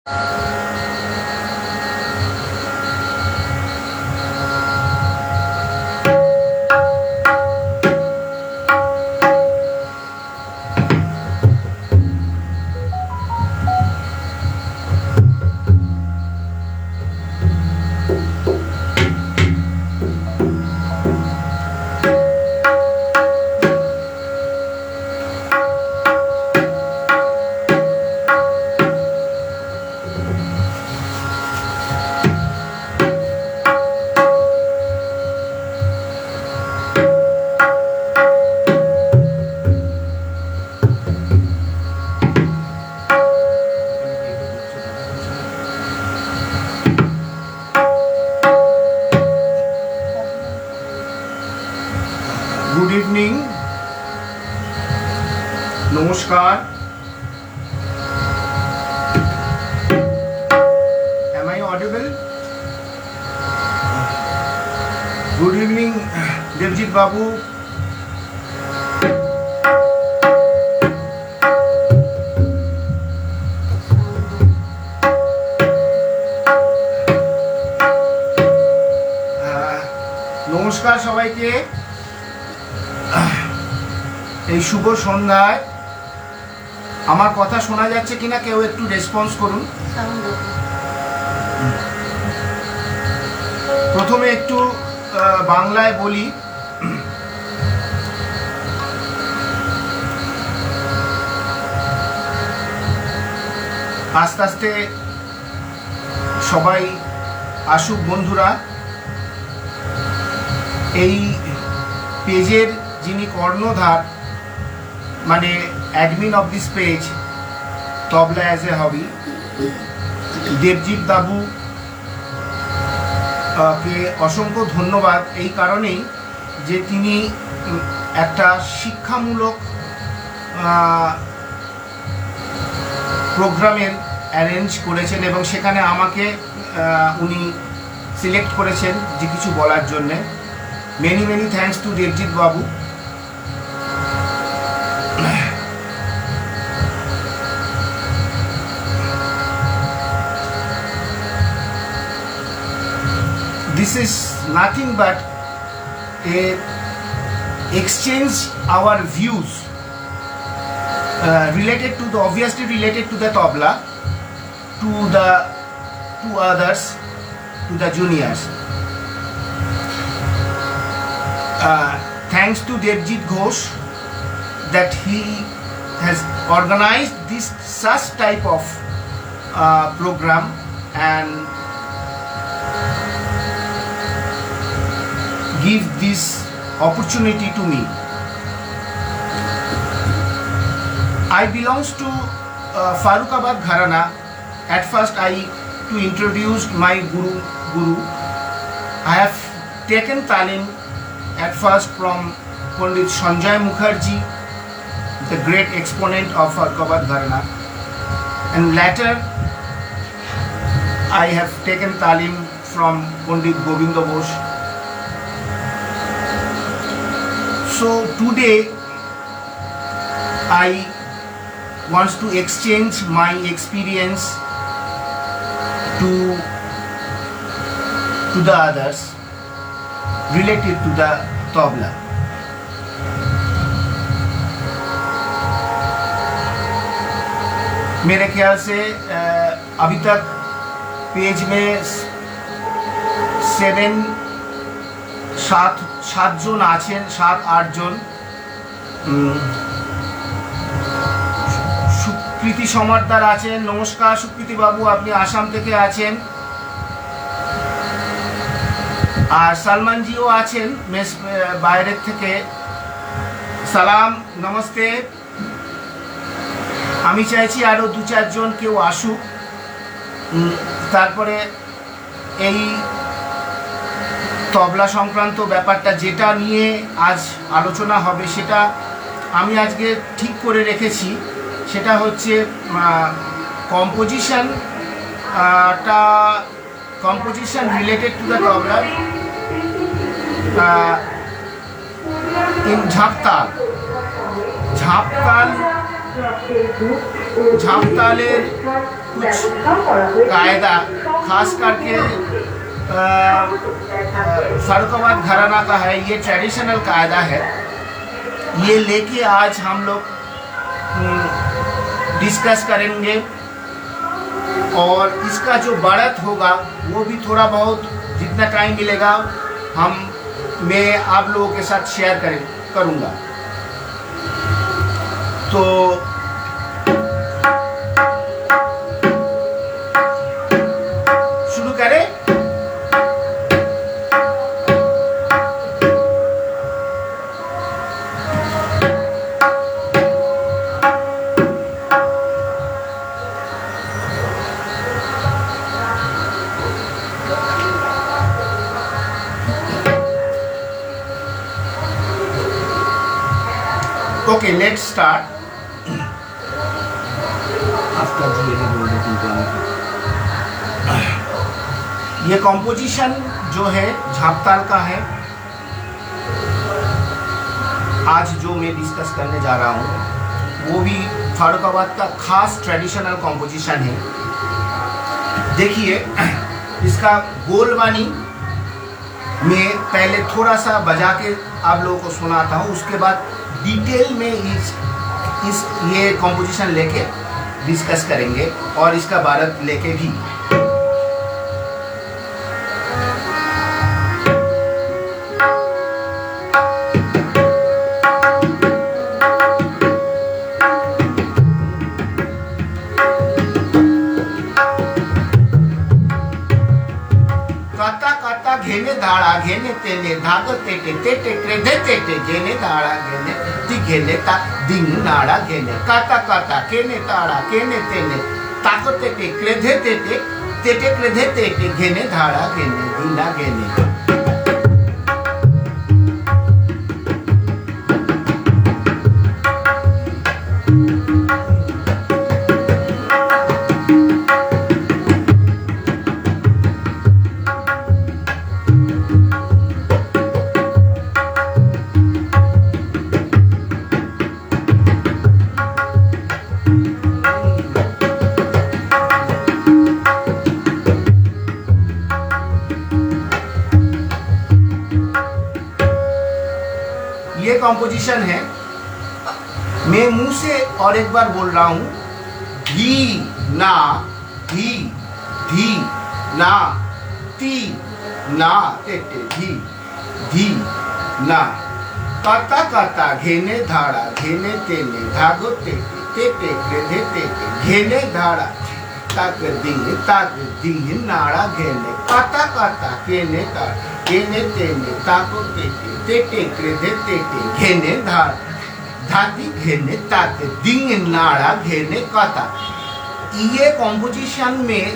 Good evening. Namaskar. Am I audible? Good evening, Devjit Babu. নমস্কার সবাইকে। এই শুভ সন্ধ্যায় আমার কথা শোনা যাচ্ছে কিনা কেউ একটু রেসপন্স করুন। প্রথমে একটু বাংলায় বলি। আস্তে আস্তে সবাই আসুক বন্ধুরা। এই পেজের যিনি কর্ণধার, মানে admin of this page tabla as a hobby, Debjit babu কে অসংখ্য ধন্যবাদ এই কারণেই যে তিনি একটা শিক্ষামূলক প্রোগ্রামের অ্যারেঞ্জ করেছেন এবং সেখানে আমাকে উনি সিলেক্ট করেছেন যে কিছু বলার জন্যে। Many many thanks to Debjit Babu. This is nothing but a exchange our views related to the obviously related to the tabla to others, to the juniors. Thanks to Devjit Ghosh that he has organized this such type of program and give this opportunity to me. I belongs to Farukabad Gharana. At first to introduce my guru. I have taken talim at first from Pandit Sanjay Mukherjee, the great exponent of Farukabad Gharana, and later I have taken talim from Pandit Govinda Bose. So today I want to exchange my experience to the others related to the tabla. मेरे ख्याल से अभी तक page में 7 জন আছেন, 7-8 জন। সুকৃতি সমাদ্দার আছেন। নমস্কার সুকৃতি বাবু, আপনি আসাম থেকে আছেন। আর সালমানজিও আছেন বাইরের থেকে। সালাম, নমস্তে। আমি চাইছি আরও 2-4 জন কেউ আসুক, তারপরে এই তবলা সংক্রান্ত ব্যাপারটা যেটা নিয়ে আজ আলোচনা হবে সেটা আমি আজকে ঠিক করে রেখেছি। সেটা হচ্ছে composition related to the tabla in Jhaptal ঝাঁপতালের कुछ कायदा खास करके फारुखाबाद घराना का है। ये ट्रेडिशनल कायदा है, ये लेके आज हम लोग डिस्कस करेंगे और इसका जो बढ़त होगा वो भी थोड़ा बहुत जितना टाइम मिलेगा मैं आप लोगों के साथ शेयर करूँगा। तो शुरू करें। Okay, let's start. ये कॉम्पोजिशन जो है झापताल का है, आज जो मैं डिस्कस करने जा रहा हूँ वो भी फारुखाबाद का खास ट्रेडिशनल कॉम्पोजिशन है। देखिए, इसका गोलबानी में पहले थोड़ा सा बजा के आप लोगों को सुनाता हूँ, उसके बाद डिटेल में ये कॉम्पोजिशन लेके डिस्कस करेंगे और इसका भारत लेके भी। घेने धाड़ा घेने तेने धाग तेटे तेटे क्रेधे तेटे घेने धाड़ा घेने ती घेने ता दिन नाड़ा घेने काता काता केने ताड़ा केने तेने ताक तेटे क्रेधे तेटे तेटे क्रेधे तेटे घेने धाड़ा घेने दिना घेने। कॉम्पोजिशन है, मैं मुंह से और एक बार बोल रहा हूं, धी ना धी धी ना ती ना तेटे धी धी ना काता काता घेने धाड़ा घेने तेने धागो तेटे तेटे क्रेधे तेटे घेने धाड़ा ताक दिन नाड़ा घेने काता काता केने ताड़ा केने तेने ताको तेटे तेटे क्रेधे तेटे घेने धाड़ धाती घेने ताते दिन नाड़ा घेने काता। ये कॉम्पोजिशन में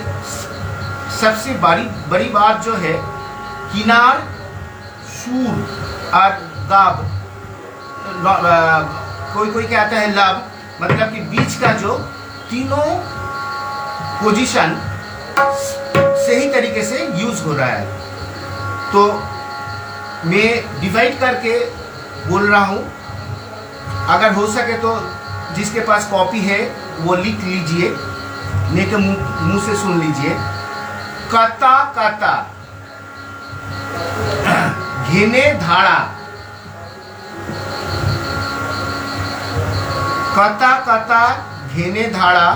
सबसे बड़ी बात जो है, किनार सूर और गाब, कोई कहता है लब, मतलब कि बीच का जो तीनों पोजीशन सही तरीके से यूज हो रहा है। तो मैं डिवाइड करके बोल रहा हूँ, अगर हो सके तो जिसके पास कॉपी है वो लिख लीजिए, नहीं तो मुंह से सुन लीजिए। काता काता घेने धाड़ा, काता काता घेने धाड़ा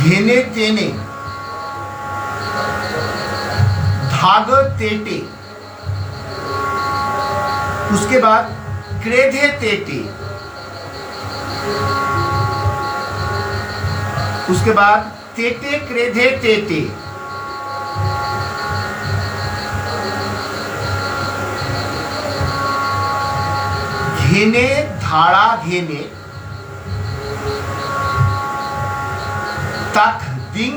घेने तेने धाग तेटे, उसके बाद क्रेधे तेटे, उसके बाद तेटे क्रेधे तेटे, घेने धाड़ा घेने तक दिन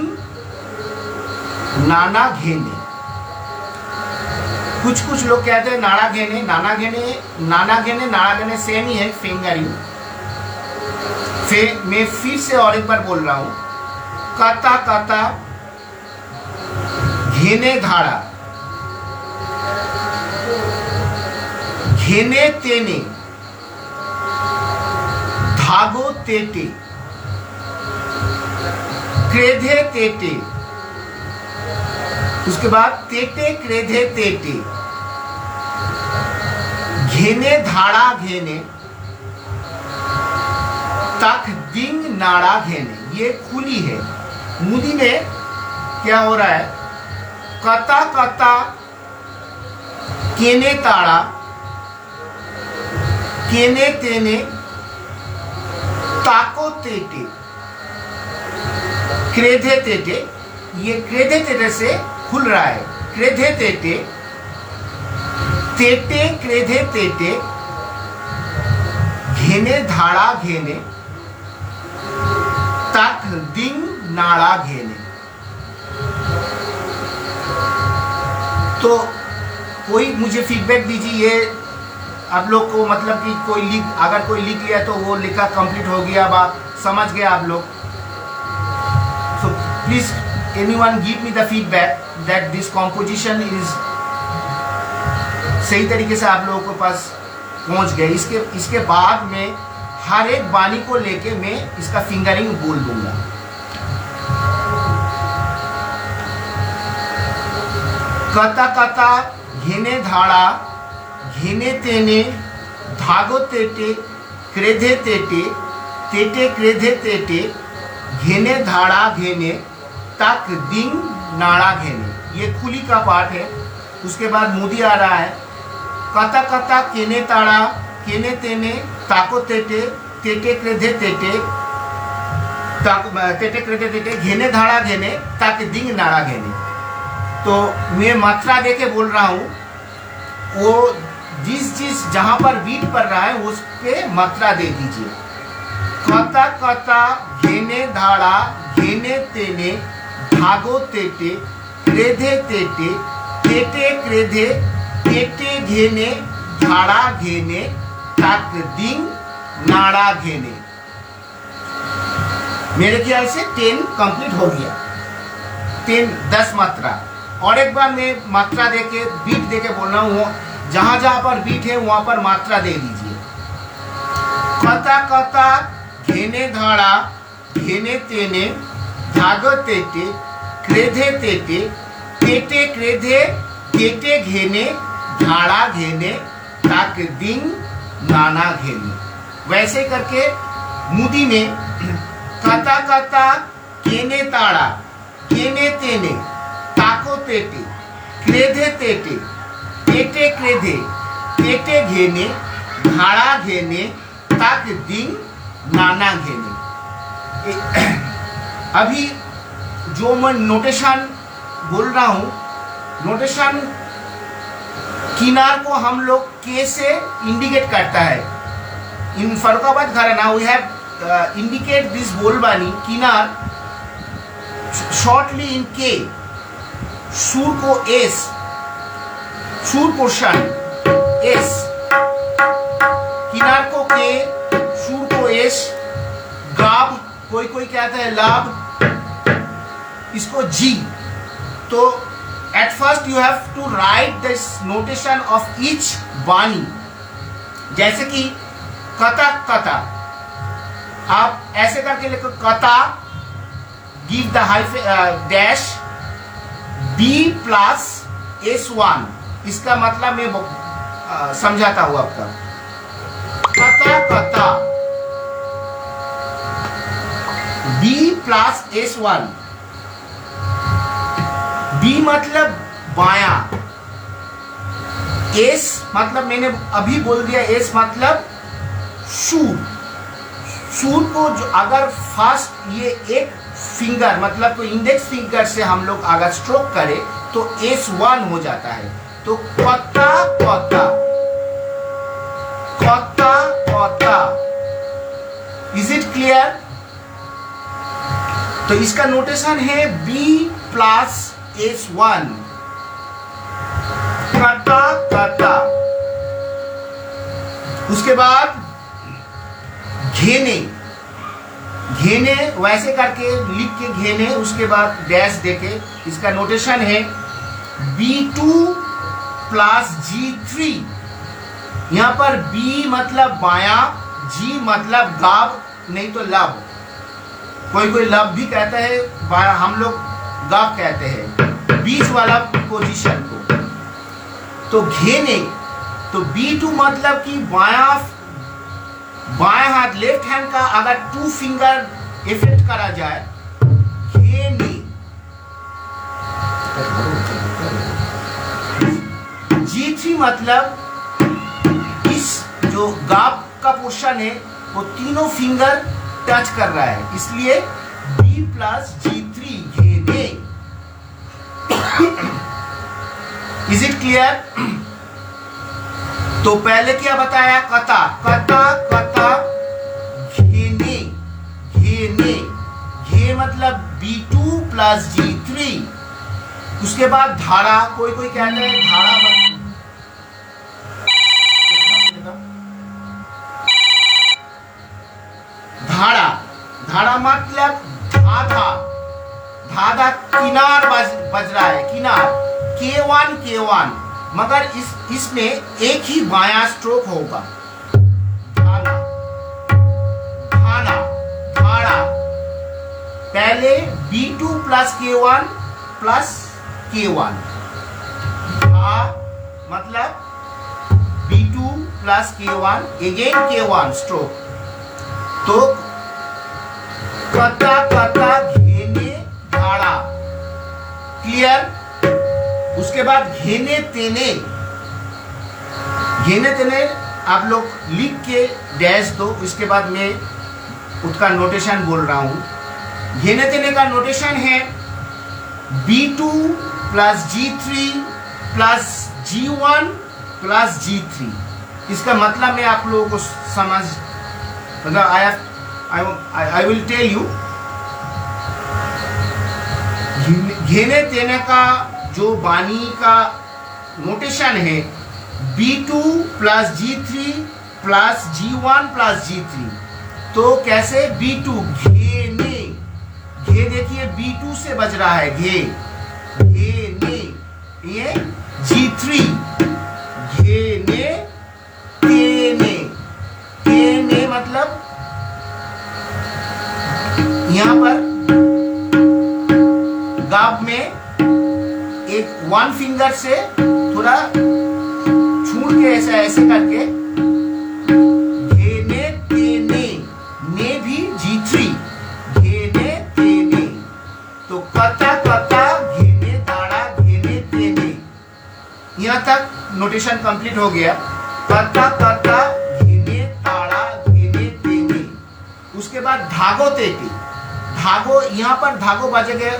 नाना घेने। कुछ लोग कहते हैं नाड़ा घेने, नाना घेने, नाना घेने, नाड़ा घेने सेम ही है, फिंगरिंग। मैं फिर से और एक बार बोल रहा हूं, काता काता घेने धाड़ा घेने तेने धागो तेटे, क्रेधे तेटे, उसके बाद तेटे क्रेधे तेटे, घेने धाड़ा घेने, तक दिंग नाड़ा घेने। ये खुली है। मुदी में क्या हो रहा है? कता कता केने ताड़ा, केने तेने, ताको तेटे, क्रेधे तेटे। ये क्रेधे तेटे से खुल रहा है। क्रेधे तेटे, तेटे क्रेधे तेटे, घेने धाड़ा घेने, तक दिंग नाड़ा घेने। तो कोई मुझे फीडबैक दीजिए, ये आप लोग को मतलब कि अगर कोई लिख लिया तो वो लिखा कंप्लीट हो गया, बात समझ गए आप लोग? So please anyone give me the feedback that this composition is सही तरीके से आप लोगों के पास पहुंच गए। इसके बाद में हर एक बानी को लेके मैं इसका फिंगरिंग बोल दूंगा। कता कता घेने धाड़ा, घेने तेने, धागो तेटे, क्रेधे तेटे, तेटे क्रेधे तेटे, घेने धाड़ा घेने, तक दिंग नाड़ा घेने। ये खुली का पार्ट है। उसके बाद मुदी आ रहा है। कता कता केने ताड़ा, केने तेने, ताको तेटे, तेटे क्रेधे तेटे, तेटे क्रेधे तेटे, घेने धाड़ा घेने, तक दिंग नाड़ा घेने। तो मैं मात्रा दे के बोल रहा हूँ, वो जिस जहां पर बीट पड़ रहा है उस पे मात्रा दे दीजिए। कता कता घेने धाड़ा, घेने तेने, धागो तेटे, क्रेधे तेटे, तेटे क्रेधे, तेटे घेने, धाड़ा घेने, तक दिंग नाड़ा घेने। मेरे ख्याल से 10 कंप्लीट हो गया। 10 मात्रा। और एक बार मैं मात्रा देके बीट देके बोल रहा हूँ, जहां जहां पर बीट है वहां पर मात्रा दे दीजिए। कता कता घेने धाड़ा, घेने तेने, धागो तेटे, क्रेधे तेटे, तेटे क्रेधे, तेटे घेने, धाड़ा घेने, तक दिंग नाना घेने। वैसे करके मुदी में कता कता केने ताड़ा, केने तेने, ताको तेटे, क्रेधे तेटे, तेटे क्रेधे, तेटे घेने, धाड़ा घेने, तक दिंग नाना घेने। अभी जो मैं नोटेशन बोल रहा हूं, नोटेशन किनार को हम लोग के से इंडिकेट करता है। इन फर्रुखाबाद घराना वी हैव इंडिकेट दिस बोलबानी किनार शॉर्टली इन के। सुर को एस, सुर पोर्शन एस, किनार को के, सुर को एस, गाब कोई कहता है लाभ, इसको जी। तो at first you have to write this notation of each वाणी। जैसे कि कता कता, आप ऐसे करके लिखो कता, give the hyphen dash B plus S1। इसका मतलब मैं समझाता हूं आपका। कता कता बी प्लस S1। बी मतलब बाया, एस मतलब मैंने अभी बोल दिया, एस मतलब सूर। सूर को जो अगर फर्स्ट ये एक फिंगर मतलब तो इंडेक्स फिंगर से हम लोग अगर स्ट्रोक करें तो S1 हो जाता है। तो कता कता, कता कता। Is it clear? तो इसका नोटेशन है B प्लस S1। कता कता। उसके बाद घेने, घेने वैसे करके लिख के घेने, उसके बाद डैश देके इसका नोटेशन है B2 प्लस G3। यहां पर B मतलब बाया, G मतलब गाब, नहीं तो लब, कोई कोई लब भी कहता है, हम लोग गब कहते हैं, बीच वाला पोजीशन को। तो घेने, तो B2 मतलब कि बाएं हाथ लेफ्ट हैंड का अगर 2 फिंगर इफेक्ट करा जाए, घेने। G3 मतलब इस जो गाप का पोर्शन है वो तीनों फिंगर टच कर रहा है, इसलिए B प्लस G3 घेने। Is it clear? तो पहले क्या बताया? कता कता कता घेने, घेने, घे मतलब B2 प्लस G3। उसके बाद धारा, कोई कोई कहते हैं धारा धारा, धारा मतलब धाधा, धाधा किनार बज रहा है, किनार। K1 K1, मगर इसमें एक ही बायां स्ट्रोक होगा। धाना, धाना, धारा। पहले B2 plus K1 plus K1, धा मतलब B2 plus K1 again K1 stroke. तो कता कता घेने धारा, क्लियर? उसके बाद घेने तेने, घेने तेने आप लोग लिख के डैश दो, इसके बाद मैं उसका नोटेशन बोल रहा हूं। घेने तेने का नोटेशन है B2 plus G3 plus G1 plus G3। इसका मतलब मैं आप लोगों को समझ, मतलब आई विल टेल यू। घेने तेने का जो बानी का नोटेशन है B2 plus G3 plus G1 plus G3। तो कैसे? B2 घेने, घे देखिए B2 से बज रहा है, घे घेने। ये G3 घेने तेने, तेने मतलब यहां पर गाब में एक 1 फिंगर से थोड़ा छूट के ऐसा ऐसे करके घेने तेने, ने भी G3 घेने तेने। तो कता कता घेने दाड़ा घेने तेने, यहां तक नोटेशन कंप्लीट हो गया। कता कता घेने ताड़ा घेने तेने। उसके बाद धागो तेटे, धागो, यहां पर धागो बजेगा।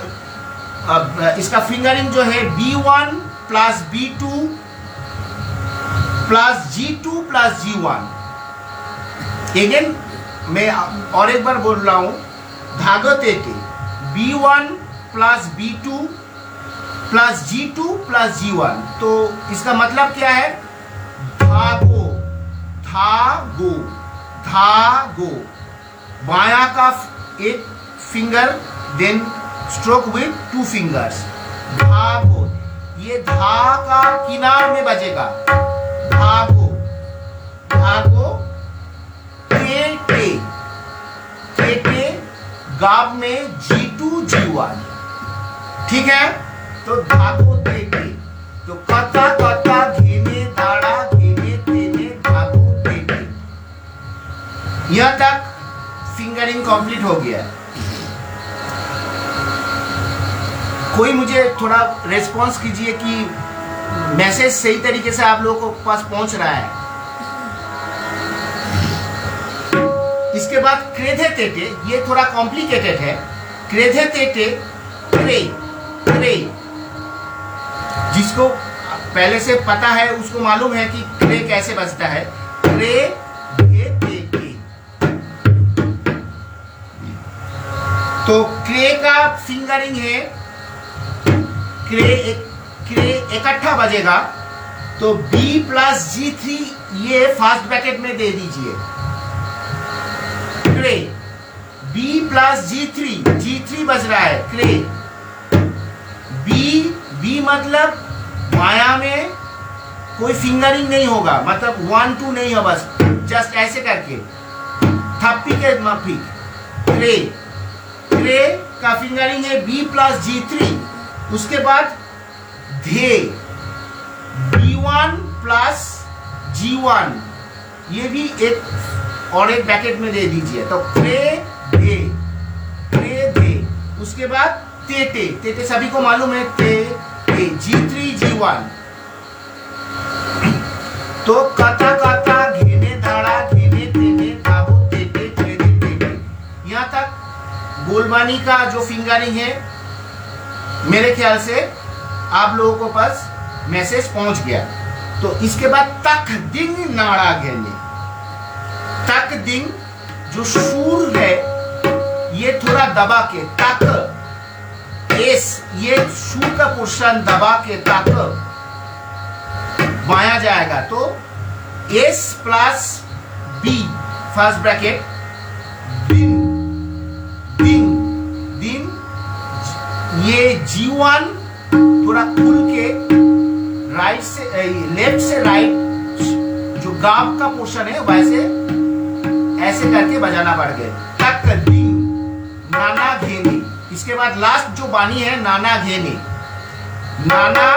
इसका फिंगरिंग जो है B1 plus B2 plus G2 plus G1। Again मैं और एक बार बोल रहा हूं, धागो Tete B1 plus B2 plus G2 plus G1। तो इसका मतलब क्या है? धागो, धागो, धागो, बायां का एक finger then stroke with 2 fingers, धागो। ये धा का किनार में बजेगा, धागो, धागो तेटे, तेटे गाब में G2 G1, ठीक है? तो धागो तेटे। तो कता कता घेने दाड़ा घेने तेने धागो तेटे। यहां तक फिंगरिंग कंप्लीट हो गया। कोई मुझे थोड़ा रेस्पॉन्स कीजिए कि मैसेज सही तरीके से आप लोगों को पास पहुंच रहा है। इसके बाद क्रेधे तेटे, ये थोड़ा कॉम्प्लिकेटेड है। क्रेधे तेटे, क्रे, क्रे, जिसको पहले से पता है उसको मालूम है कि क्रे कैसे बजता है। क्रे धे तेटे। तो क्रे का फिंगरिंग है, क्रे इकट्ठा बजेगा। तो B प्लस G3 ये फर्स्ट ब्रैकेट में दे दीजिए। क्रे B प्लस G3, G3 बज रहा है, क्रे B मतलब माया में कोई फिंगरिंग नहीं होगा, मतलब 1 2 नहीं होगा, जस्ट ऐसे करके थापी के माफिक क्रे, क्रे का फिंगरिंग है B प्लस G3। उसके बाद धे, B1 प्लस G1, ये भी एक और एक ब्रैकेट में दे दीजिए। तो क्रे धे, क्रे धे। उसके बाद तेटे, तेटे सभी को मालूम है, ते ते G3 G1। तो कता कता घेने धाड़ा घेने तेने धागो तेटे क्रेदे तेटे। यहाँ तक बोलबानी का जो फिंगरिंग है मेरे ख्याल से आप लोगों को पास मैसेज पहुंच गया। तो इसके बाद तक दिंग नाड़ा घेने, तक दिंग जो सूर है ये थोड़ा दबा के, तक एस, ये सूर का पोर्शन दबा के तक बाया जाएगा। तो S plus B first bracket, दिन दिन दिन, ये G1 थोड़ा खुल के राइट से लेफ्ट से राइट जो गाब का पोर्शन है वैसे ऐसे करके बजाना पड़ गया। तक दिन नाना घेने। इसके बाद लास्ट जो बानी है नाना घेने, नाना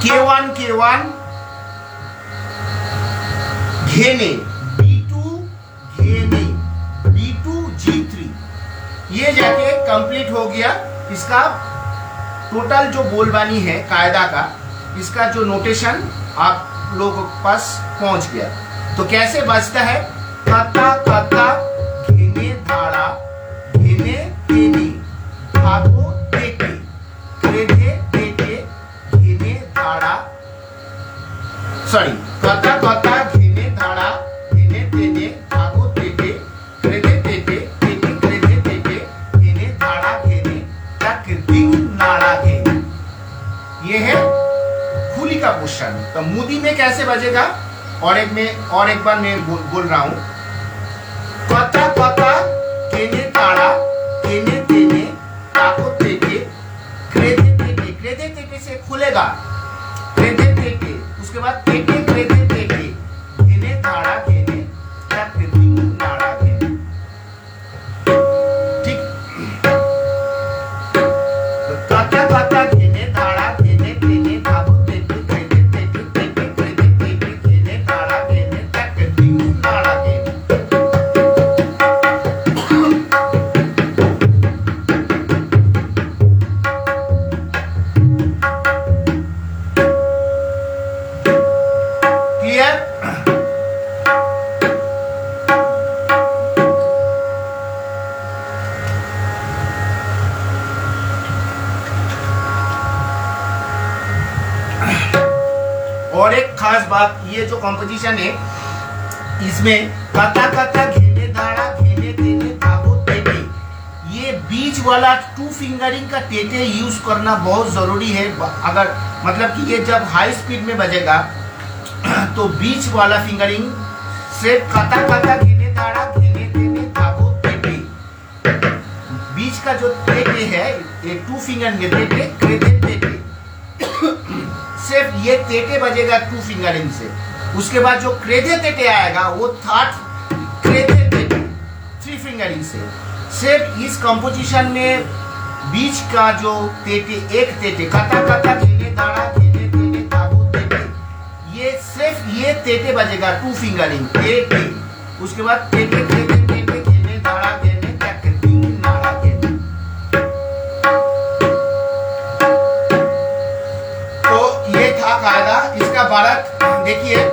K1 K1 घेने, B2 घेने, B2 G3। ये जाके कंप्लीट हो गया। इसका टोटल जो बोलबानी है कायदा का, इसका जो नोटेशन आप लोगों के पास पहुंच गया। तो कैसे बजता है, कता कता घेने धाड़ा घेने तेने धागो तेटे क्रेधे तेटे घेने धाड़ा, सॉरी, कता कता घेने धाड़ा घेने तेने धागो तेटे क्रेधे तेटे तेटे क्रेधे तेटे घेने धाड़ा घेने तक दिंग नाड़ा घेने। ये है खुली का पोर्शन। तो मुदी में कैसे बजेगा, और एक बार मैं बोल रहा हूं, कता कता केने ताड़ा केने तेने ताको तेटे क्रेधे तेटे, क्रेधे तेटे से खुलेगा क्रेधे तेटे। उसके बाद तेटे क्रेधे तेटे केने ताड़ा केने तक दिंग नाड़ा घेने। ठीक, कता कता घेने धाड़ा घेने तेने धागो तेटे क्रेधे तेटे तेटे क्रेधे तेटे घेने धाड़ा घेने तक दिंग नाड़ा घेने। क्लियर? और एक खास बात, ये जो कंपोजिशन है इसमें कता कता घेने धाड़ा घेने तेने धागो तेटे, ये बीच वाला टू फिंगरिंग का तेटे यूज करना बहुत जरूरी है। अगर मतलब कि ये जब हाई स्पीड में बजेगा तो बीच वाला फिंगरिंग से कता कता घेने धाड़ा घेने तेने धागो तेटे, बीच का जो तेटे है ये टू फिंगर में तेटे क्रेधे तेटे, सिर्फ ये तेटे बजेगा टू फिंगरिंग से। उसके बाद जो क्रेधे तेटे आएगा वो थर्ड क्रेधे तेटे थ्री फिंगरिंग से। सिर्फ इस कंपोजिशन में बीच का जो तेटे, एक तेटे कता कता घेने धाड़ा घेने तेने धागो तेटे, ये सिर्फ ये तेटे बजेगा टू फिंगरिंग तेटे। उसके बाद तेटे क्रेधे तेटे घेने धाड़ा घेने तक दिंग नाड़ा घेने। तो ये था कायदा। इसका बारक देखिए,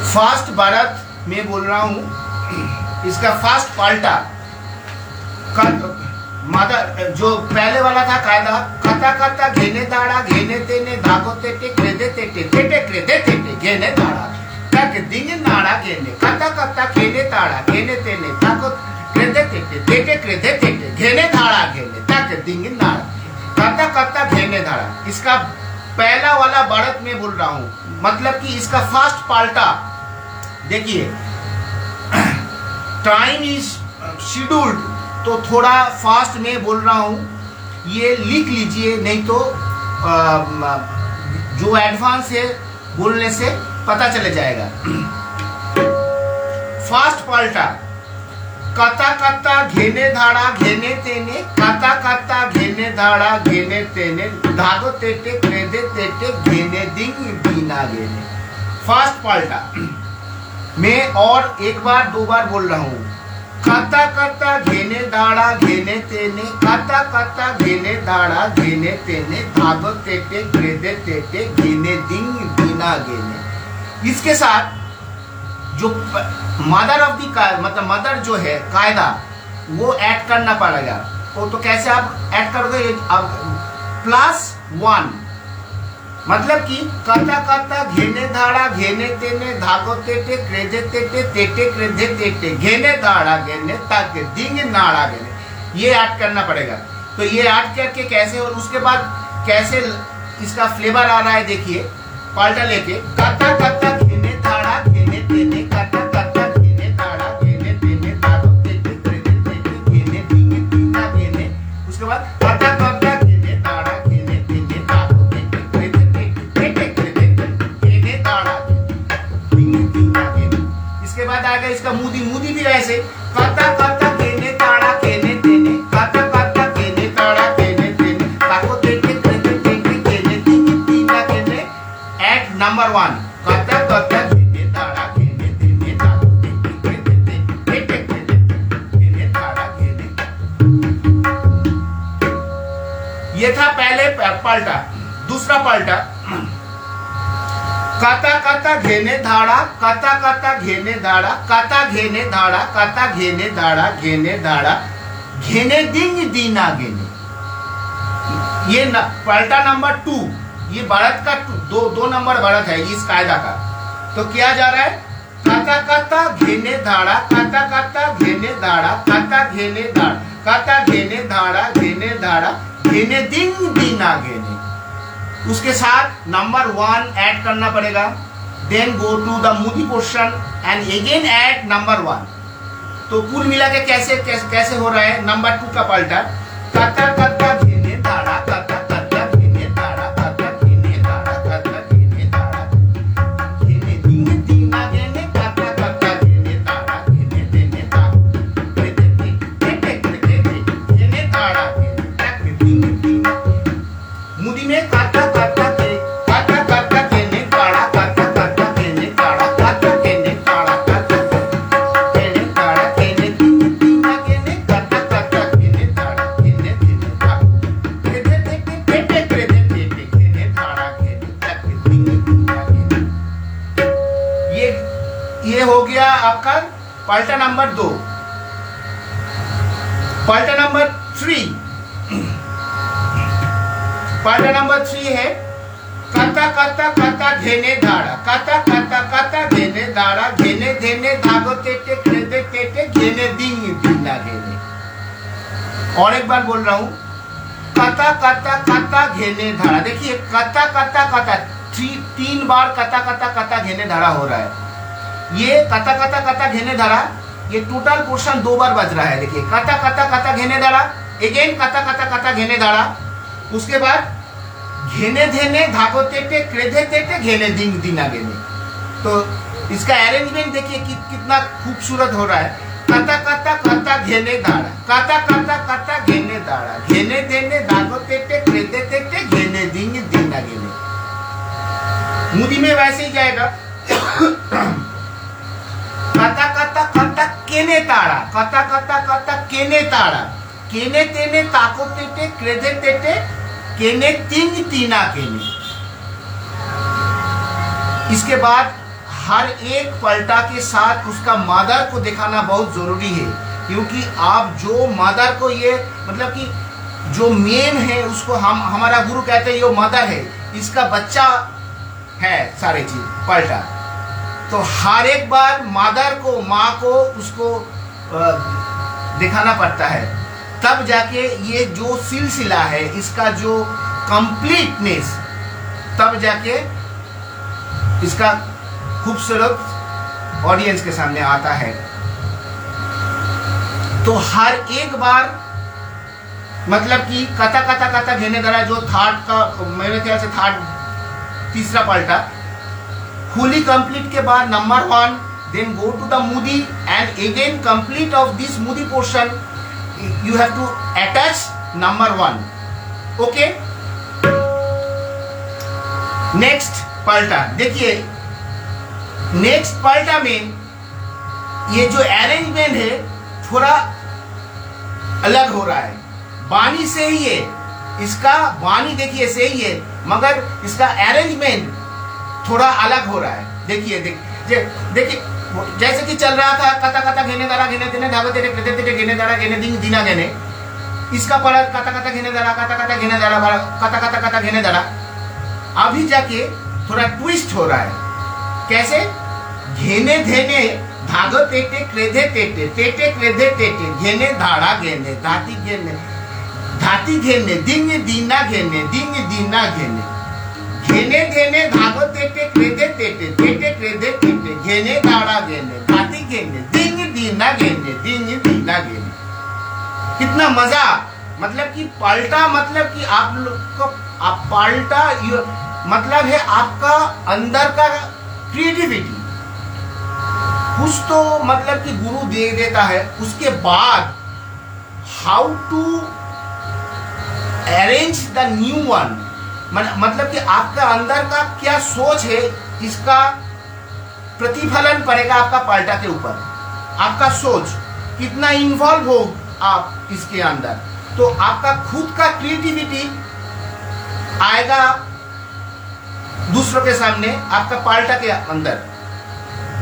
फास्ट भारत में बोल रहा हूं। इसका फास्ट पाल्टा मदर जो पहले वाला था कायदा, कता कता घेने दाड़ा घेने तेने धागो तेटे क्रेधे तेटे तेटे क्रेधे तेटे घेने दाड़ा तक दिंग नाड़ा घेने कता कता घेने ताड़ा घेने तेने धागो क्रेधे तेटे तेटे क्रेधे तेटे घेने धाड़ा घेने तक दिंग नाड़ा कता कता घेने धाड़ा। इसका पहला वाला बढ़त में बोल रहा हूं, मतलब कि इसका फास्ट पाल्टा देखिए, टाइम इज शेड्यूल्ड, तो थोड़ा फास्ट में बोल रहा हूं, ये लिख लीजिए, नहीं तो जो एडवांस है बोलने से पता चले जाएगा। फास्ट पाल्टा, कता कता घेने धाड़ा घेने तेने, कता कता घेने धाड़ा घेने तेने, धागो तेटे क्रेदे तेटे घेने दिंग बीना घेने। फास्ट पाल्टा मैं और एक बार दो बार बोल रहा हूं, कता कता घेने धाड़ा घेने तेने, कता कता घेने धाड़ा घेने तेने, धागो तेटे क्रेदे तेटे घेने दिंग बीना घेने। इसके साथ जो मदर ऑफ दी मतलब मदर जो है कायदा, वो ऐड करना पड़ेगा। तो कैसे आप ऐड करोगे? अब +1, मतलब कि कता कता घेने धाड़ा घेने तेने, धागो तेटे क्रेदे तेटे तेटे क्रेदे तेटे, घेने धाड़ा घेने ताके दिंग नाड़ा घेने, ये ऐड करना पड़ेगा। तो ये ऐड करके कैसे, और उसके बाद कैसे इसका फ्लेवर आ रहा है देखिए, पाल्टा लेके, कता कता घेने धाड़ा घेने तेने, कता कता घेने धाड़ा घेने तेने, धागो तेटे क्रेदे तेटे घेने दिंग दीना घेने। उसके बाद कता कता घेने धाड़ा घेने तेने, धागो तेटे क्रेदे तेटे तेटे क्रेदे घेने धाड़ा दिंग दीना घेने। इसके बाद आएगा इसका मूदी, मूदी भी ऐसे, कता कता घेने धाड़ा घेने तेने, कता कता घेने धाड़ा घेने तेने, धागो तेटे क्रेदे तेटे घेने दिंग दीना घेने। ऐड नंबर 1, कता कता घेने धाड़ा घेने तेने, धागो तेटे क्रेदे तेटे घेने धाड़ा घेने। ये था पहले पाल्टा। दूसरा पाल्टा, कता कता घेने धाड़ा, कता कता घेने धाड़ा, कता घेने धाड़ा, कता घेने धाड़ा घेने धाड़ा घेने दिंग दीना घेने। ये पाल्टा नंबर 2, ये बढ़त का दो नंबर बढ़त है इस कायदा का। तो किया जा रहा है, कता कता घेने धाड़ा, कता कता घेने धाड़ा, कता घेने धाड़ा, कता घेने धाड़ा घेने धाड़ा घेने दिंग दीना घेने। उसके साथ नंबर 1 ऐड करना पड़ेगा, देन गो टू द मूदी portion and again add number 1। तो कुल मिला के कैसे हो रहा है नंबर 2 का पाल्टा, कता कता घेने धाड़ा, कता कता घेने धाड़ा, कता घेने धाड़ा, कता घेने धाड़ा घेने दिंग दीना घेने, कता कता घेने धाड़ा घेने तेने, धागो तेटे तेटे घेने धाड़ा घेने दिंग दीना। मूदी में कता कता घेने धाड़ा, कता कता घेने धाड़ा, कता घेने धाड़ा, कता घेने धाड़ा घेने दिंग दीना घेने, कता कता घेने धाड़ा घेने तेने, धागो तेटे तेटे क्रेदे तेटे घेने धाड़ा घेने ताके दिंग दीना घेने। ये हो गया आपका पाल्टा नंबर 2। पाल्टा नंबर 3, पाल्टा नंबर 3 है, कता कता कता घेने धाड़ा, कता कता कता घेने धाड़ा घेने धेने, धागो तेटे क्रेदे तेटे घेने दिंग दीना घेने। और एक बार बोल रहा हूं, कता कता कता घेने धाड़ा। देखिए कता कता कता 3 बार कता कता कता घेने धाड़ा हो रहा है। ये कता कता कता घेने धाड़ा, ये टोटल पोर्शन 2 बार बज रहा है। देखिए कता कता कता घेने धाड़ा, अगेन कता कता कता घेने धाड़ा, उसके बाद घेने धेने, धागो तेटे क्रेदे तेटे घेने दिंग दीना घेने। तो इसका अरेंजमेंट देखिए कितना खूबसूरत हो रहा है। कता कता कता घेने धाड़ा, कता कता कता घेने धाड़ा घेने धेने, धागो तेटे क्रेदे तेटे घेने दिंग दीना घेने। मूदी में वैसे ही जाएगा, कता कता कता केने ताड़ा, कता कता कता केने ताड़ा केने तेने, ताको तेटे क्रेदे तेटे केने तिंग तीना केने। इसके बाद हर एक पलटा के साथ उसका मदर को दिखाना बहुत जरूरी है, क्योंकि आप जो मदर को, ये मतलब कि जो मेन है उसको हमारा गुरु कहते हैं ये मदर है, इसका बच्चा है सारे चीज पलटा। तो हर एक बार मदर को, माँ को उसको दिखाना पड़ता है, तब जाके ये जो सिलसिला है इसका जो कंप्लीटनेस तब जाके इसका खूबसूरत ऑडियंस के सामने आता है। तो हर एक बार मतलब कि कथा कथा कथा घेने दरा जो थर्ड का मेरे ख्याल से तीसरा पलटा fully complete के बाद number 1, then go to the Mudi and again complete of this Mudi portion you have to attach number 1. Okay, next पलटा देखिए, नेक्स्ट पलटा में ये जो अरेंजमेंट है थोड़ा अलग हो रहा है। बानी से ही है, इसका बानी देखिए सही है मगर इसका अरेंजमेंट थोड़ा अलग हो रहा है। देखिए देखिए जैसे कि चल रहा था कथा कथा घेने दारा घेने देने धागे तेरे कृते तेरे घेने दारा घेने दिन दिना घेने, इसका पर कथा कथा घेने दारा कथा कथा घेने दारा कथा कथा कथा घेने दारा। अभी जाके थोड़ा ट्विस्ट हो रहा है। कैसे? घेने धेने धागो तेटे क्रेधे तेटे तेटे क्रेधे तेटे घेने धाड़ा घेने धाती घेने दिंग दीना घेने दिंग दीना घेने घेने धेने धागो तेटे क्रेधे तेटे तेटे क्रेधे तेटे घेने धाड़ा घेने धाती घेने दिंग दीना घेने दिंग दीना घेने। कितना मजा, मतलब कि पलटा मतलब कि आप लोग को आप पलटा मतलब है आपका अंदर का क्रिएटिविटी कुछ तो मतलब कि गुरु दे देता है। उसके बाद how to arrange the new one, मतलब कि आपका अंदर का क्या सोच है इसका प्रतिफलन पड़ेगा आपका पलटा के ऊपर। आपका सोच कितना इन्वॉल्व हो आप इसके अंदर, तो आपका खुद का क्रिएटिविटी आएगा दूसरों के सामने आपका पलटा के अंदर।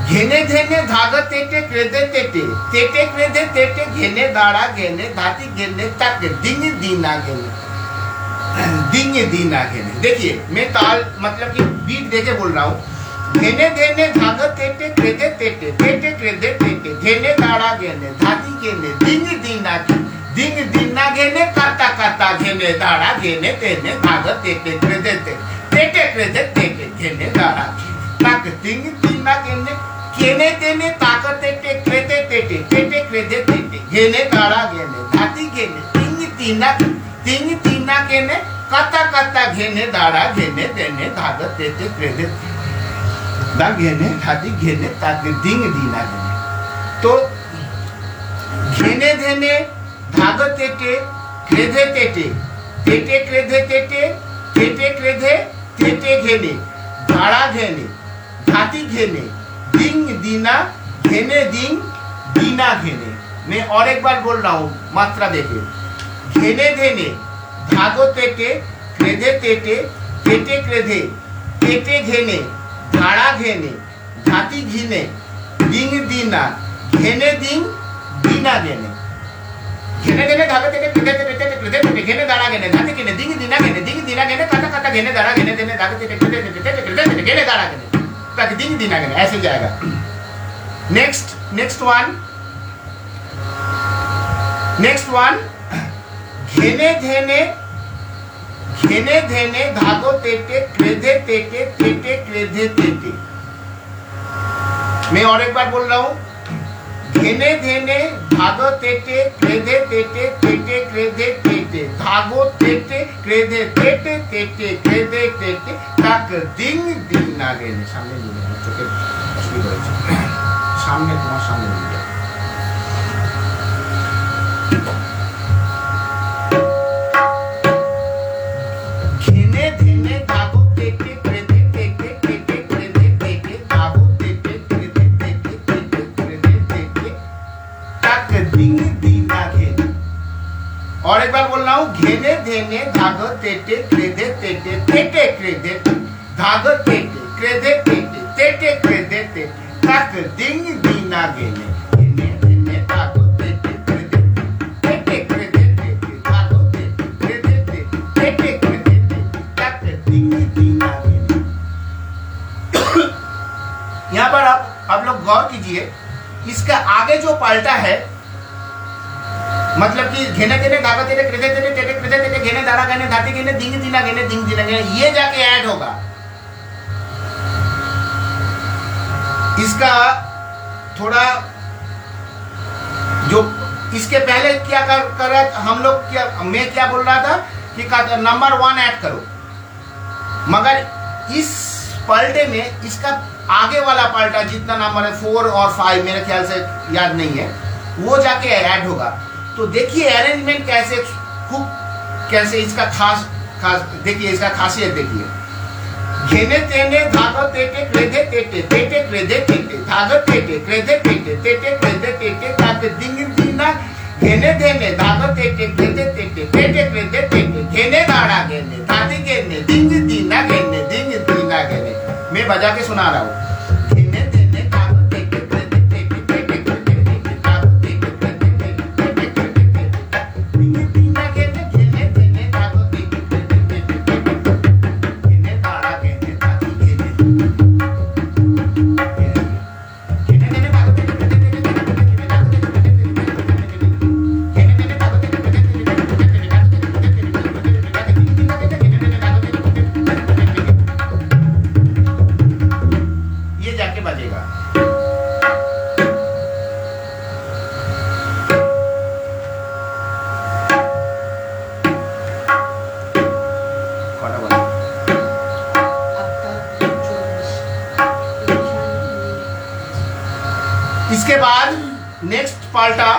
घेने धेने धागा तेटे क्रेधे तेटे तेटे क्रेधे तेटे घेने दाड़ा घेने धाती घेने तक दिंग दीना घेने दिंग दीना घेने। देखिए मैं ताल मतलब कि बीट देके बोल रहा हूँ। घेने धेने धागा तेटे क्रेधे तेटे तेटे क्रेधे तेटे घेने दाड़ा घेने धाती घेने दिंग दीना दिंग दीना घेने करता करता घेने दाड़ा घेने तेने धागा तेटे क्रेधे तेटे क्रेधे तेटे घेने दाड़ा तक दिंग दीना घेने घेने तेने ताकत तेटे क्रेते तेटे तेटे क्रेते तेटे घेने दाड़ा घेने धाती घेने तिंग तीना घेने कता कता घेने दाड़ा घेने तेने धागत तेटे क्रेते दा घेने धाती घेने ताकि दिंग दीना घेने। तो घेने धेने धागत तेटे क्रेधे तेटे तेटे क्रेधे तेटे तेटे क्रेधे तेटे घेने दाड़ा घेने धाती घेने दिंग दीना घेने दिंग दीना घेने। मैं और एक बार बोल रहा हूँ, मात्रा देखिए। घेने धेने धागो तेटे क्रेधे तेटे तेटे क्रेधे तेटे घेने धाड़ा घेने धाती घीने दिंग दीना घेने दिंग दीना घेने। घेने देने धागो तेटे क्रेधे तेटे तेटे क्रेधे तेटे घेने दाड़ा घेने धाती घेने दिंग दीना घेने कता कता घेने दाड़ा घेने देने धागो तेटे क्रेधे तेटे तेटे क्रेधे तेटे घेने दाड़ा घेने ताकि दिन दिन आगे ऐसे जाएगा। नेक्स्ट वन घेने धेने धागो तेटे क्रेधे तेटे तेटे क्रेधे तेटे। मैं और एक बार बोल रहा हूँ। घेने धेने धागो तेटे क्रेधे तेटे तेटे क्रेधे तेटे धागो तेटे क्रेधे तेटे तेटे क्रेधे तेटे तक दिंग दिन आगे सामने सामने तुम्हारे सामने घेने धेने धागो तेटे क्रेधे तेटे तेटे क्रेधे तेटे धागो तेटे क्रेधे तेटे तेटे क्रेधे तेटे तक दिंग दिन आगे। और एक बार बोल रहा हूँ। घेने धेने धागो तेटे क्रेधे तेटे तेटे क्रेधे धागो तेटे क्रेधे तेटे तेटे क्रेधे तेटे तक दिंग दीना घेने घेने धेने धागो तेटे क्रेधे तेटे क्रेधे तेटे धागो तेटे क्रेधे तेटे तेटे क्रेधे तेटे तक दिंग दीना घेने। यहाँ पर आप लोग गौर कीजिए, इसका आगे जो पलटा है मतलब कि घेने देने धागा तेरे कृदे तेरे तेरे कृदे तेरे घेने दारा घेने धाती घेने दिंग दिना घेने दिंग दिना घेने, ये जाके ऐड होगा। इसका थोड़ा जो इसके पहले क्या कर रहा हम लोग, क्या मैं क्या बोल रहा था कि नंबर 1 ऐड करो, मगर इस पलटे में इसका आगे वाला पलटा जितना नंबर है 4 और 5 मेरे ख्याल से याद नहीं है, वो जाके ऐड होगा। तो देखिए अरेंजमेंट कैसे खूब, कैसे इसका खास देखिए, इसका खासियत देखिए। घेने तेने धागो तेटे क्रेधे तेटे तेटे क्रेधे तेटे धागो तेटे क्रेधे तेटे तेटे क्रेधे तेटे ताके दिंग दीना घेने देने धागो तेटे क्रेधे तेटे तेटे क्रेधे तेटे घेने दाड़ा घेने धाती घेने दिंग दीना घेने दिंग दीना घेने। मैं बजा के सुना रहा हूँ। घेने देने धागो तेटे क्रेधे तेटे तेटे क्रेधे तेटे धागो तेटे क्रेधे तेटे तेटे क्रेधे तेटे दिंग दीना घेने घेने देने धागो तेटे क्रेधे तेटे घेने दाड़ा घेने धाती घेने इसके बाद नेक्स्ट पाल्टा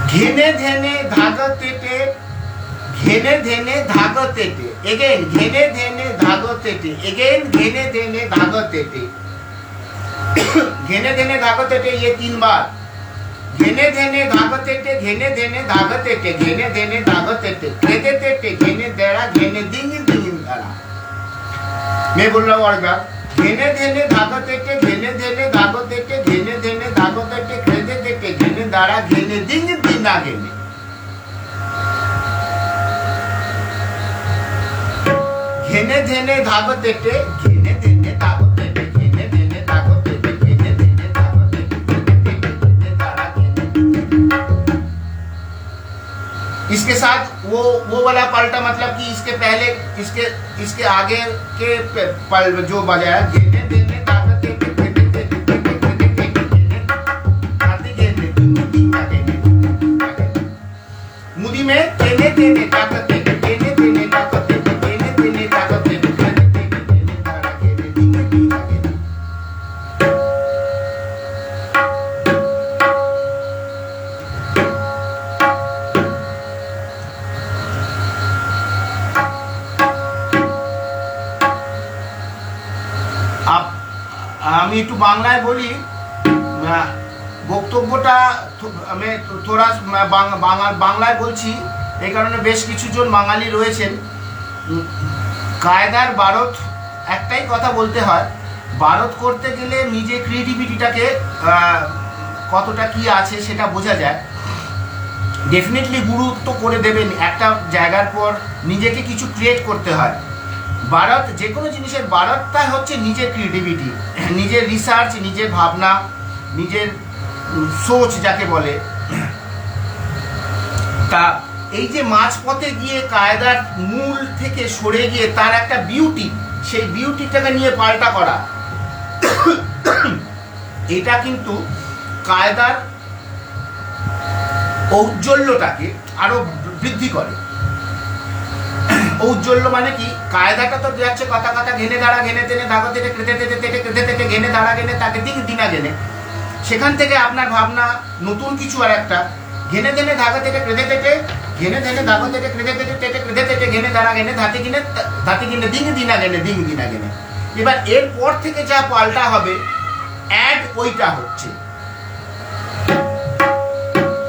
घेने धेने धागो तेटे घेने धेने धागो तेटे अगेन घेने धेने धागो तेटे अगेन घेने धेने धागो तेटे घेने धेने धागो तेटे, ये 3 बार। घेने धेने धागो तेटे घेने धेने धागो तेटे घेने धेने धागो तेटे घेने तेटे घेने देड़ा घेने दिंग दिंग दाड़ा। मैं बोल रहा हूँ और बार। घेने धेने धागो तेटे घेने धेने धागो तेटे घेने धेने धागो तेटे घेने तेटे घेने दाड़ा घेने दिंग दिना घेने। घेने धेने धागो तेटे घेने धेने धागो तेटे घेने धेने धागो तेटे घेने धेने धागो तेटे घेने दाड़ा घेने। इसके साथ वो वाला पलटा, मतलब कि इसके पहले इसके आगे के पल जो बजाया घेने देने धागो तेटे घेने तेटे घेने घेने घेने धाती घेने दिंगा घेने। मुदी में घेने देने धागो तेटे घेने देने धागो तेटे घेने देने धागो तेटे घेने तेटे घेने दाड़ा घेने दिंग दिंगा घेने। আমি একটু বাংলায় বলি, বক্তব্যটা আমি থোড়া বাংলায় বলছি এই কারণে বেশ কিছুজন বাঙালি রয়েছেন। কায়দার বারত একটাই কথা বলতে হয়, বারত করতে গেলে নিজে ক্রিয়েটিভিটিটাকে কতটা কি আছে সেটা বোঝা যায়। ডেফিনেটলি গুরুত্ব করে দেবেন, একটা জায়গার পর নিজেকে কিছু ক্রিয়েট করতে হয়। বারত যে কোনো জিনিসের বারতটা হচ্ছে নিজের ক্রিয়েটিভিটি, নিজের রিসার্চ, নিজের ভাবনা, নিজের সোচ যাকে বলে। তা এই যে মাঝপথে গিয়ে কায়দার মূল থেকে সরে গিয়ে তার একটা বিউটি, সেই বিউটিটাকে নিয়ে পাল্টা করা, এটা কিন্তু কায়দার ঔজ্জ্বল্যটাকে আরো বৃদ্ধি করে। ঔজ্জ্বল্য মানে কি, কায়দাটা তো যাচ্ছে কথা কথা ঘেনে দাঁড়া ঘেনে তেনে ধাগো তেটে ক্রেতে তেটে তেটে ক্রেতে তেটে ঘেনে দাঁড়া ঘেনে তাকে দিক দিনা ঘেনে। সেখান থেকে আপনার ভাবনা নতুন কিছু আর একটা ঘেনে তেনে ধাগো তেটে ক্রেতে তেটে ঘেনে তেনে ধাগো তেটে ক্রেতে তেটে তেটে ক্রেতে তেটে ঘেনে দাঁড়া ঘেনে ধাতি ঘেনে দিং দিনা ঘেনে দিং দিনা ঘেনে। এবার এরপর থেকে যা পাল্টা হবে অ্যাড ওইটা হচ্ছে,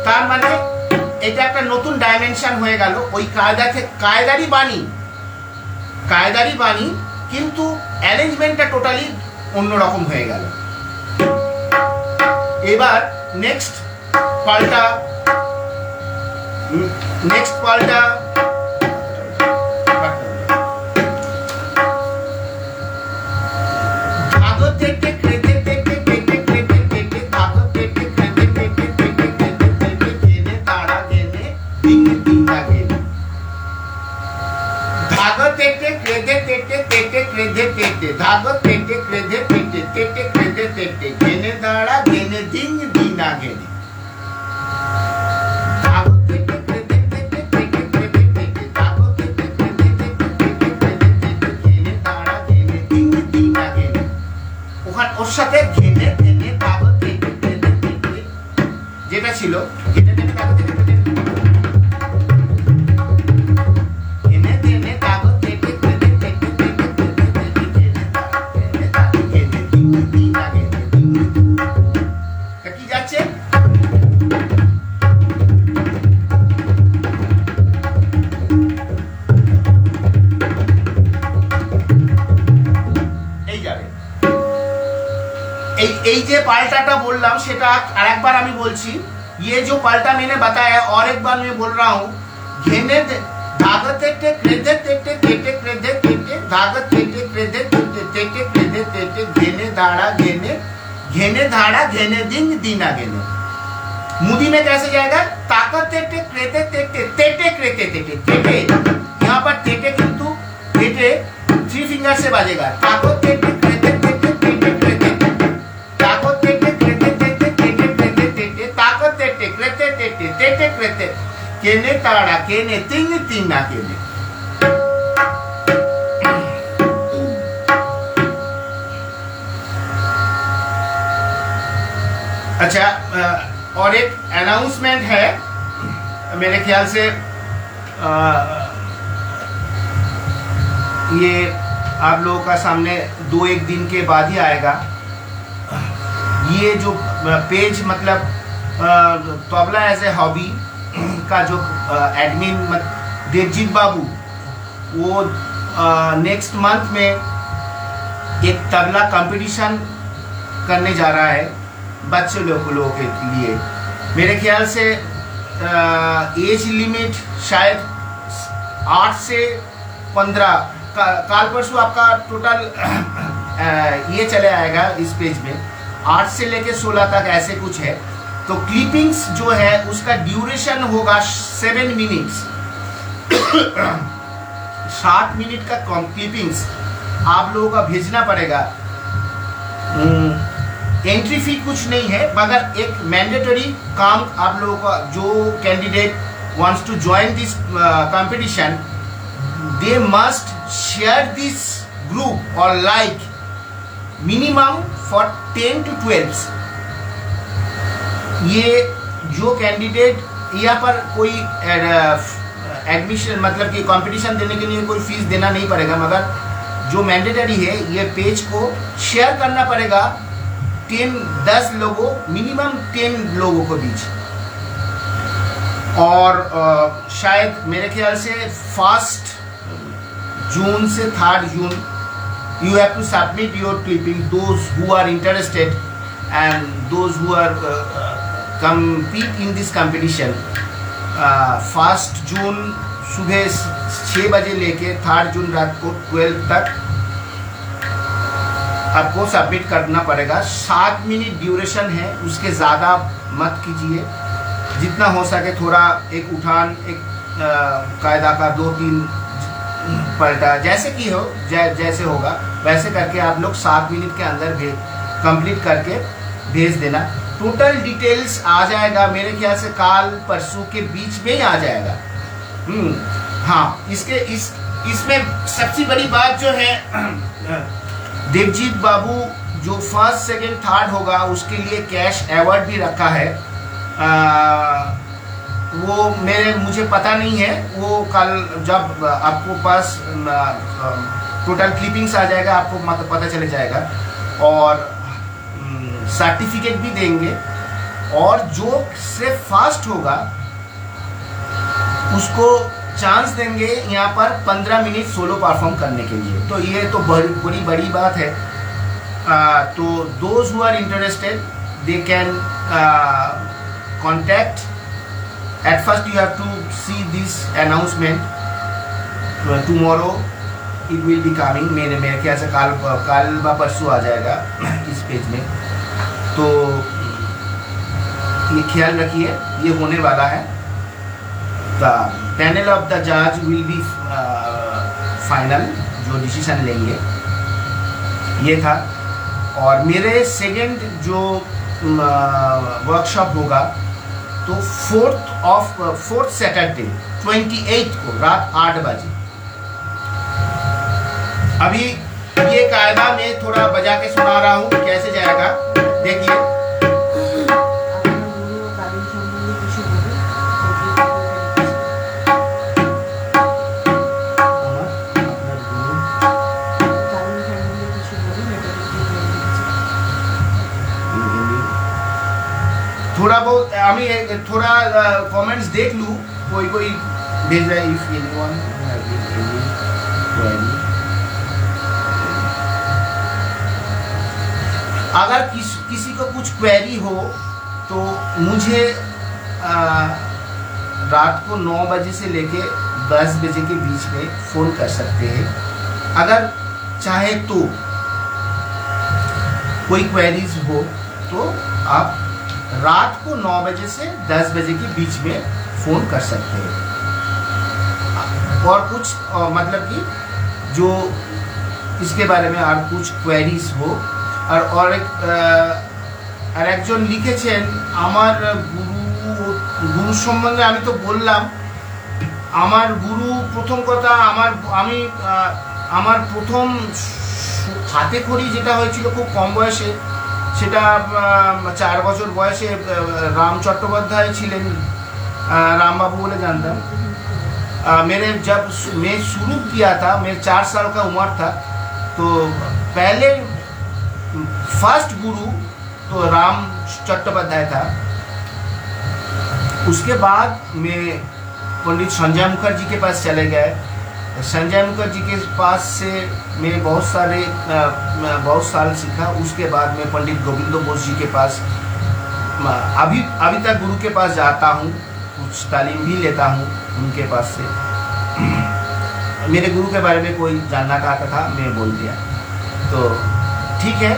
তার মানে এটা একটা নতুন ডাইমেনশন হয়ে গেল। ওই কায়দারই বাণী কিন্তু অ্যারেঞ্জমেন্টটা টোটালি অন্যরকম হয়ে গেল। এবার নেক্সট পাল্টা ধাগো তেটে ক্রেতে তেটে তেটে ক্রেতে তেটে ধাগো তেটে ক্রেতে তেটে তেটে धागो तेटे क्रेधे तेटे तेटे क्रेधे तेटे घेने दाड़ा घेने दिंग दीना घेने धागो तेटे क्रेधे तेटे तेटे क्रेधे तेटे धागो तेटे क्रेधे तेटे तेटे क्रेधे तेटे घेने दाड़ा घेने दिंग दीना घेने ওখান ওর সাথে ঘেনে ঘেনে धागो तेटे क्रेधे तेटे যেটা ছিল ঘেনে ঘেনে धागो तेटे এই যে पाल्टाटा बोललाम সেটা আরেকবার আমি বলছি ये जो पाल्टा मैंने बताया और एक बार मैं बोल रहा हूँ घेने धागा तेटे क्रेधे तेटे तेटे क्रेधे तेटे धागा तेटे क्रेधे तेटे तेटे क्रेधे तेटे घेने धाड़ा घेने घेने धाड़ा घेने दिन दीना घेने मुदी में कैसे जाएगा ताकत तेटे क्रेधे तेटे तेटे क्रेधे तेटे तेटे यहाँ पर तेटे किंतु तेटे 3 फिंगर से बजेगा ताकत तेटे क्रेधे तेटे तेटे क्रेधे ताकत तेटे क्रेधे तेटे तेटे क्रेधे तेटे ताकत तेटे क्रेधे तेटे तेटे क्रेधे केने ताड़ा केने तिंग तिंगा केने अच्छा और एक अनाउंसमेंट है मेरे ख्याल से ये आप लोगों का सामने 2-1 दिन के बाद ही आएगा ये जो पेज मतलब तबला एज ए हॉबी का जो एडमिन देवजीत बाबू वो नेक्स्ट मंथ में एक तबला कंपटीशन करने जा रहा है बच्चे लोगों के लिए मेरे ख्याल से एज लिमिट शायद 8 से 15 काल परसों आपका टोटल ये चले आएगा इस पेज में 8 से लेके 16 तक ऐसे कुछ है तो क्लिपिंग्स जो है उसका ड्यूरेशन होगा 7 मिनट्स 7 मिनट का क्लिपिंग्स आप लोगों का भेजना पड़ेगा एंट्री फी कुछ नहीं है मगर एक मैंडेटरी काम आप लोगों का जो candidate wants to join this competition they must share this group और लाइक मिनिमम फॉर 10 to 12 ये जो कैंडिडेट यहाँ पर कोई एडमिशन मतलब कि कंपटीशन देने के लिए कोई फीस देना नहीं पड़ेगा मगर जो मैंडेटरी है ये पेज को शेयर करना पड़ेगा 10 लोगों मिनिमम 10 लोगों को बीच और शायद मेरे ख्याल से 1 जून से 3 जून you have to submit your clipping those who are interested and those who are compete in this competition 1 जून सुबह 6 बजे लेके 3 जून रात को 12 तक आपको सबमिट करना पड़ेगा 7 मिनट ड्यूरेशन है उसके ज़्यादा मत कीजिए जितना हो सके थोड़ा एक उठान एक कायदा का 2-3 पलटा जैसे कि हो जैसे होगा वैसे करके आप लोग 7 मिनट के अंदर कंप्लीट करके भेज देना टोटल डिटेल्स आ जाएगा मेरे ख्याल से काल परसों के बीच में ही आ जाएगा हाँ इसमें सबसे बड़ी बात जो है देवजीत बाबू जो 1st, 2nd, 3rd होगा उसके लिए कैश अवार्ड भी रखा है वो मुझे पता नहीं है वो कल जब आपको पास टोटल क्लिपिंग्स आ जाएगा आपको मतलब पता चले जाएगा और सर्टिफिकेट भी देंगे और जो सिर्फ फर्स्ट होगा उसको चांस देंगे यहाँ पर 15 मिनट सोलो परफॉर्म करने के लिए तो ये तो बड़ी बात है तो those who are interested they can contact at first you have to see this announcement tomorrow it will be coming मेरे ख्याल से कल परसों आ जाएगा इस पेज में तो ये ख्याल रखिए ये होने वाला है the panel of the judge will be final जो डिसीजन लेंगे ये था। और मेरे सेकेंड जो वर्कशॉप होगा तो 4th सैटरडे 28 को रात 8 बजे। अभी ये कायदा मैं थोड़ा बजा के सुना रहा हूँ, कैसे जाएगा देखिए। थोड़ा बहुत আমি थोड़ा कमेंट्स देख लूँ, कोई कोई भेज रहा है। इफ एनीवन अगर किसी को कुछ क्वेरी हो तो मुझे रात को 9 बजे से लेके 10 बजे के बीच में फ़ोन कर सकते हैं। अगर चाहे तो कोई क्वेरीज हो तो आप रात को 9 बजे से 10 बजे के बीच में फ़ोन कर सकते हैं। और कुछ मतलब कि जो इसके बारे में और कुछ क्वेरीज हो। और একজন লিখেছেন আমার গুরু সম্বন্ধে। আমি তো বললাম আমার গুরু, প্রথম কথা আমার প্রথম হাতে খড়ি যেটা হয়েছিল খুব কম বয়সে, সেটা 4 বছর বয়সে राम चट्टोपाध्याय ছিলেন, राम बाबू बोले जानता। मेरे जब मैं शुरू किया था, मैं 4 साल का उम्र था, तो पहले फर्स्ट गुरु तो राम चट्टोपाध्याय था। उसके बाद मैं पंडित संजय मुखर्जी के पास चले गए। संजय मुखर्जी के पास से मैं बहुत साल सीखा। उसके बाद मैं पंडित गोविंदो बोस जी के पास अभी तक गुरु के पास जाता हूँ, कुछ तालीम भी लेता हूँ उनके पास से। मेरे गुरु के बारे में कोई जानना चाहता था, मैं बोल दिया। तो ठीक है,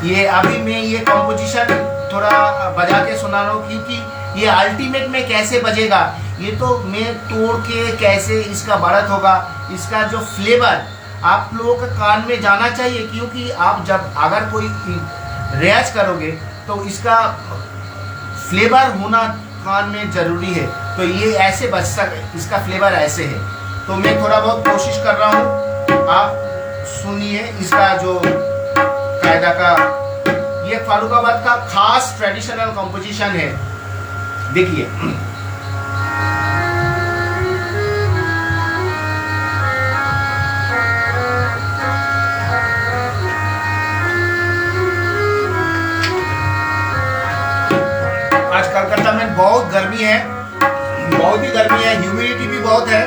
ये अभी मैं ये कंपोजिशन थोड़ा बजा के सुना रहा हूँ, क्योंकि ये अल्टीमेट में कैसे बजेगा ये तो मैं तोड़ के कैसे इसका बढ़त होगा, इसका जो फ्लेवर आप लोगों के कान में जाना चाहिए। क्योंकि आप जब अगर कोई रियाज करोगे तो इसका फ्लेवर होना कान में ज़रूरी है। तो ये ऐसे बज सके, इसका फ्लेवर ऐसे है। तो मैं थोड़ा बहुत कोशिश कर रहा हूँ, आप सुनिए। इसका जो कायदा का ये फारुखाबाद का खास ट्रेडिशनल कंपोजिशन है, देखिए। आज कलकत्ता में बहुत गर्मी है, बहुत ही गर्मी है, ह्यूमिडिटी भी बहुत है।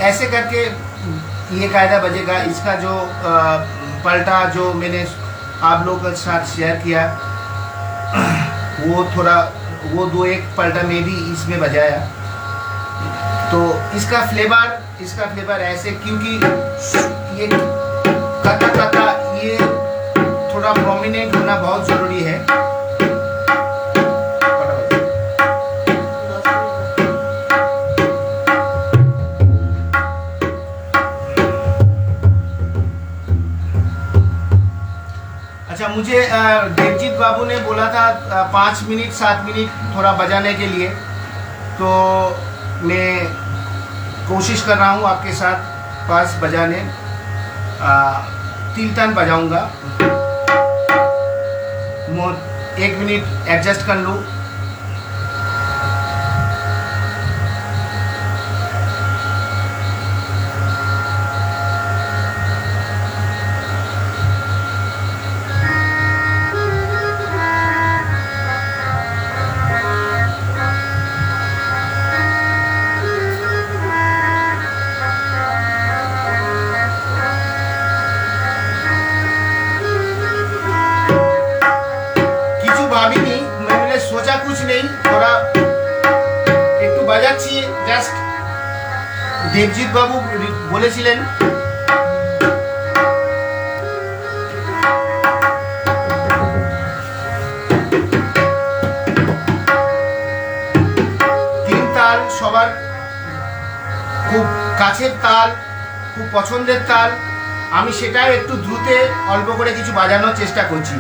ऐसे करके ये कायदा बजेगा। इसका जो पलटा जो मैंने आप लोगों के साथ शेयर किया, वो थोड़ा वो 2-1 पलटा में भी इसमें बजाया। तो इसका फ्लेवर ऐसे, क्योंकि ये कता ये थोड़ा प्रोमिनेंट होना बहुत ज़रूरी है। अच्छा, मुझे देवजीत बाबू ने बोला था 5 मिनट 7 मिनट थोड़ा बजाने के लिए, तो मैं कोशिश कर रहा हूँ आपके साथ पास बजाने। 3 टन बजाऊंगा, 1 मिनट एडजस्ट कर लूँ। सोचा कुछ नहीं, थोड़ा একটু বাজাচ্ছি জাস্ট। দেবজিৎ বাবু বলেছিলেন তিন তাল সবার খুব কাছের তাল, খুব পছন্দের তাল। আমি সেটাও একটু দ্রুতে অল্প করে কিছু বাজানোর চেষ্টা করছি।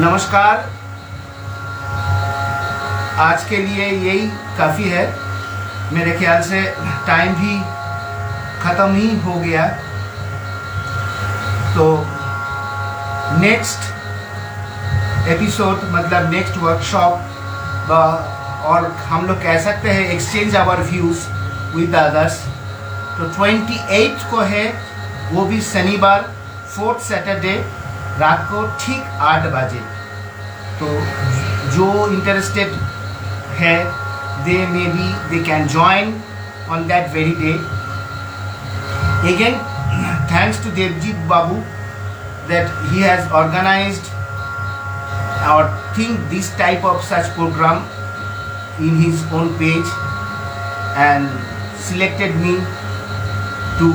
नमस्कार, आज के लिए यही काफ़ी है। मेरे ख्याल से टाइम भी ख़त्म ही हो गया। तो नेक्स्ट एपिसोड मतलब नेक्स्ट वर्कशॉप और हम लोग कह सकते हैं exchange our views with others. तो 28 को है, वो भी शनिवार, 4th सैटरडे रात को ठीक 8 बजे। तो जो इंटरेस्टेड है they can join on that very day. Again, thanks to Devjit Babu that he has organized or think this type of such program in his own page and selected me to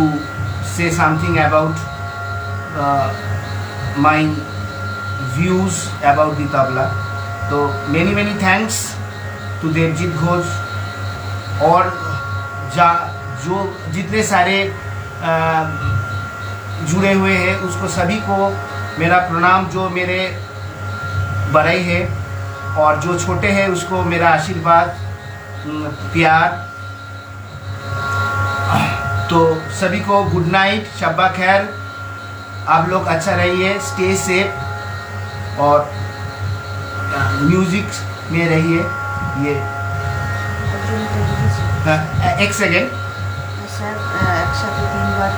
say something about my views about the tabla. तो many thanks to Devjit Ghosh और जो जितने सारे जुड़े हुए हैं उसको सभी को मेरा प्रणाम। जो मेरे बड़े हैं और जो छोटे हैं उसको मेरा आशीर्वाद, प्यार। तो सभी को गुड नाइट, शब्बा खैर। आप लोग अच्छा रहिए, स्टे सेफ और म्यूजिक में रहिए। ये एक सेकेंड सर, একসাথে 3 বার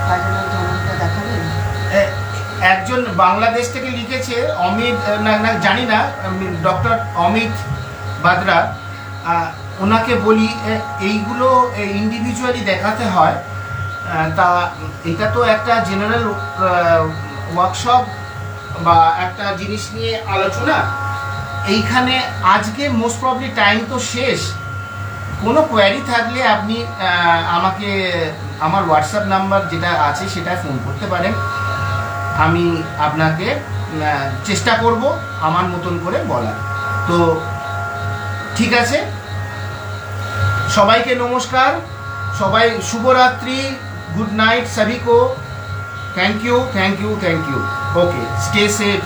বাজানোর ধরনটা দেখাবেন। একজন বাংলাদেশ থেকে লিখেছে, অমিত না জানি না, ডক্টর অমিত বাদ্রা। ওনাকে বলি এইগুলো ইন্ডিভিজুয়ালি দেখাতে হয়। তা এটা তো একটা জেনারেল ওয়ার্কশপ বা একটা জিনিস নিয়ে আলোচনা। এইখানে আজকে মোস্ট প্রবলি টাইম তো শেষ। কোনো কোয়ারি থাকলে আপনি আমাকে আমার হোয়াটসঅ্যাপ নাম্বার যেটা আছে সেটায় ফোন করতে পারেন। আমি আপনাকে চেষ্টা করব আমার মতন করে বলার। তো ঠিক আছে, সবাইকে নমস্কার, সবাই শুভরাত্রি, गुड नाइट सभी को। Thank you. Okay, stay safe.